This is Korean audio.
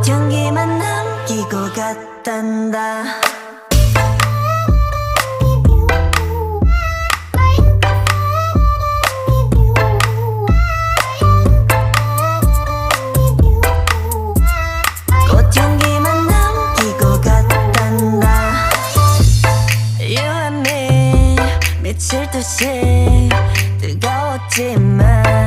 꽃향기만 남기고 갔단다. 꽃향기만 남기고 갔단다. You and me 미칠 듯이 뜨거웠지만